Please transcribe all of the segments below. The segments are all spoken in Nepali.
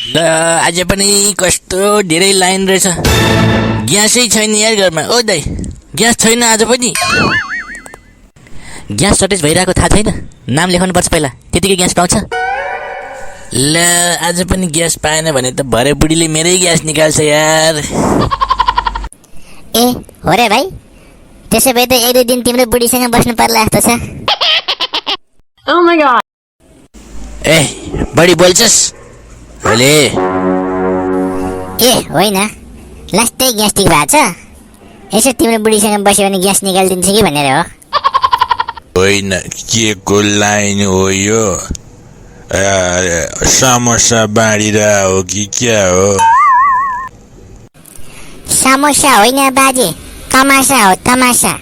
ल आज पनि कस्तो धेरै लाइन रहेछ। ग्यासै छैन यार घरमा। ओ दाइ ग्यास छैन आज पनि। ग्यास सर्टेज भइरहेको थाहा छैन? नाम लेखाउनु पर्छ पहिला, त्यतिकै ग्यास पाउँछ। ल आज पनि ग्यास पाएन भने त भरे बुढीले मेरै ग्यास निकाल्छ यार। ए हो रे भाइ, त्यसो भए त एक दुई दिन तिम्रो बुढीसँग बस्नु पर्ला जस्तो छ। Oh my god. ए बढी बोल्छस् भोले। ए होइन, लास्टै ग्यास ठिक भएको छ, यसो तिम्रो बुढीसँग बस्यो भने ग्यास निकालिदिन्छ कि भनेर हो। होइन, के को लाइन हो यो? समोसा बाँडिरह हो कि क्या हो? समोसा होइन बाजे, तमासा हो तमासा।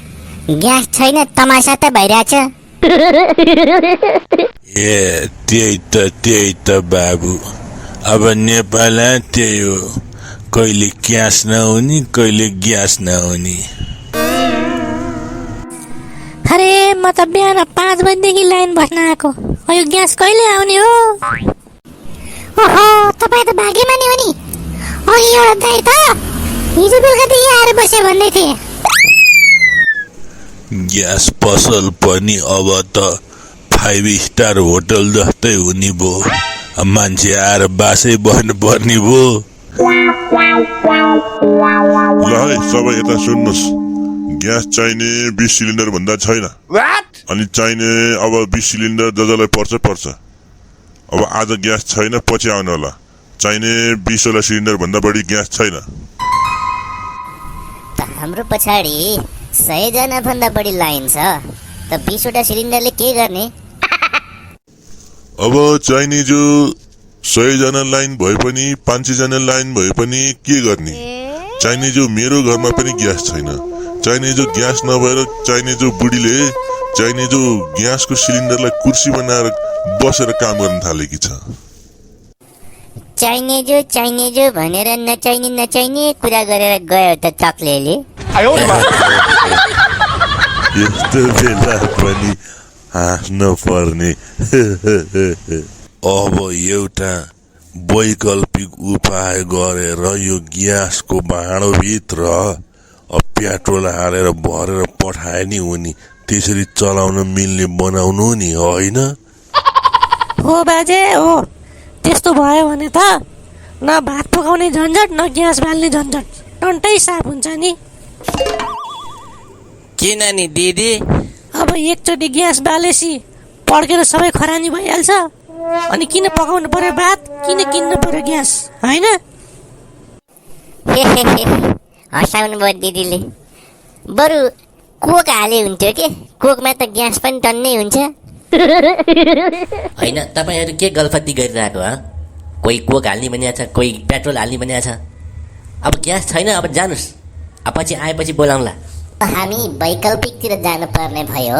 ग्यास छैन, तमासा त भइरहेछ। ए त्यही त बाबु, अब नेपाल त्यही हो, कहिले ग्यास नहुने कहिले ग्यास नहुने। अरे म त बिहान 5 बजेदेखि लाइन बस्न आएको, यो ग्यास कहिले आउने हो? ओहो, तपाईँ त भाग्यमानी हो नि। अघि एउटा दाइ त हिजो बेलुकादेखि आएर बस्यो भन्दै थिए। ग्यास पसल पनि अब त 5 स्टार होटल जस्तै हुने भयो। मान्छे आएर बासै बस्नु पर्ने भयो। ल है सबै यता सुन्नुहोस्, ग्यास चाहिने 20 सिलिन्डर भन्दा छैन। अनि चाहिने अब 20 सिलिन्डर जजलाई पर्छ। अब आज ग्यास छैन, पछि आउनु होला। चाहिने 20 वटा सिलिन्डर भन्दा बढी ग्यास छैन। त हाम्रो पछाडि 100 जना भन्दा बढी लाइन छ, त 20 वटा सिलिन्डरले के गर्ने? अब चाहिने जो 100 जना लाइन भए पनि 500 जना लाइन भए पनि के गर्ने? चाहिने जो मेरो घरमा पनि ग्यास छैन। चाहिने जो ग्यास नभएर चाहिने जो बुढीले चाहिने जो ग्यासको सिलिन्डरलाई कुर्सी बनाएर बसेर काम गर्न थालेकी छ। चाहिने जो भनेर नचाहिने कुरा गरेर गयो त चक्लेले। यस्तो बेला पनि हाँस्न पर्ने। अब एउटा वैकल्पिक उपाय गरेर यो ग्यासको भाँडोभित्र पेट्रोल हालेर भरेर पठाए नि हुने, त्यसरी चलाउन मिल्ने बनाउनु नि, होइन? हो बाजे हो, त्यस्तो भयो भने त न भात पकाउने झन्झट न ग्यास बाल्ने झन्झट, टन्टै साफ हुन्छ नि। किन नि दिदी? अब एकचोटि ग्यास बालेसी पड्केर सबै खरानी भइहाल्छ, अनि किन पकाउनु पर्यो भात, किन किन्नु पर्यो ग्यास, होइन? हँसाउनु भयो दिदीले। बरु कोक हाले हुन्थ्यो के, कोकमा त ग्यास पनि टन्नै हुन्छ। होइन, तपाईँहरू के गल्फती गरिरहेको हो? कोही कोक हाल्ने भनिएको छ, कोही पेट्रोल हाल्ने भनिएको छ। अब ग्यास छैन, अब जानुहोस्, पछि आएपछि बोलाउँला। हामी वैकल्पिकतिर जानुपर्ने भयो।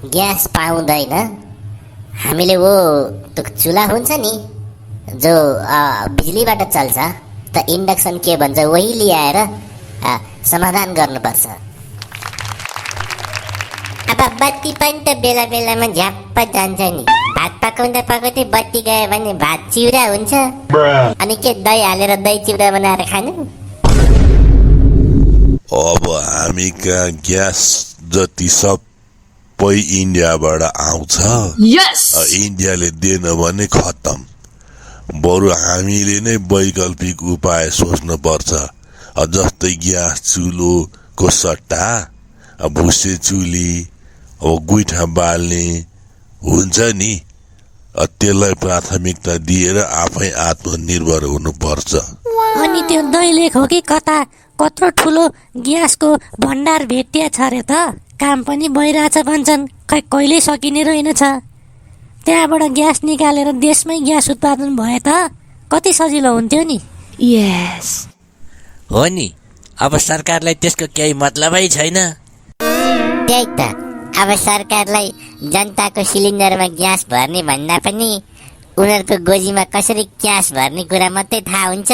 ग्यास पाउँदैन, हामीले वो त्यो चुल्हा हुन्छ नि जो बिजुलीबाट चल्छ, त इन्डक्सन के भन्छ वही ल्याएर समाधान गर्नुपर्छ। अब बत्ती पनि त बेला बेलामा झ्याप्प जान्छ नि। भात पकाउँदा पकाउँदै बत्ती गयो भने भात चिउरा हुन्छ, अनि के दही हालेर दही चिउरा बनाएर खानु? अब हामी कहाँ ग्यास जति सबै इन्डियाबाट आउँछ। Yes. इन्डियाले दिएन भने खत्तम। बरु हामीले नै वैकल्पिक उपाय सोच्नु पर्छ। जस्तै ग्यास चुलोको सट्टा भुसे चुली, अब गुइठा बाल्ने हुन्छ नि, त्यसलाई प्राथमिकता दिएर आफै आत्मनिर्भर हुनुपर्छ। अनि त्यो दैलेख हो कि कत्रो ठुलो ग्यासको भण्डार भेटिया छ रे त, काम पनि भइरहेछ भन्छन्, खै कहिल्यै सकिने रहेनछ। त्यहाँबाट ग्यास निकालेर देशमै ग्यास उत्पादन भए त कति सजिलो हुन्थ्यो नि। Yes. हो नि, अब सरकारलाई त्यसको केही मतलबै छैन। त्यही त, अब सरकारलाई जनताको सिलिन्डरमा ग्यास भर्ने भन्दा पनि उनीहरूको गोजीमा कसरी ग्यास भर्ने कुरा मात्रै थाहा हुन्छ।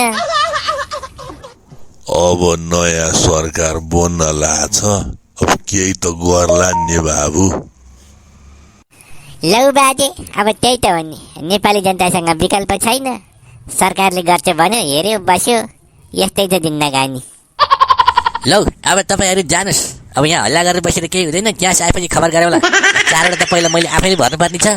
अब नयाँ सरकार बन्न लाग्छ, अब केही त गर्ला नि बाबु। लौ बाजे, अब त्यही त हो नि, नेपाली जनतासँग विकल्प छैन। सरकारले गर्छ भन्यो, हेऱ्यो बस्यो, यस्तै छ जिन्दगानी। लौ अब तपाईँहरू जानुहोस्। अब यहाँ हल्ला गरेर बसेर केही हुँदैन। ग्यास आएपछि खबर गरौँला। चारवटा त पहिला मैले आफैले भर्नुपर्ने छ।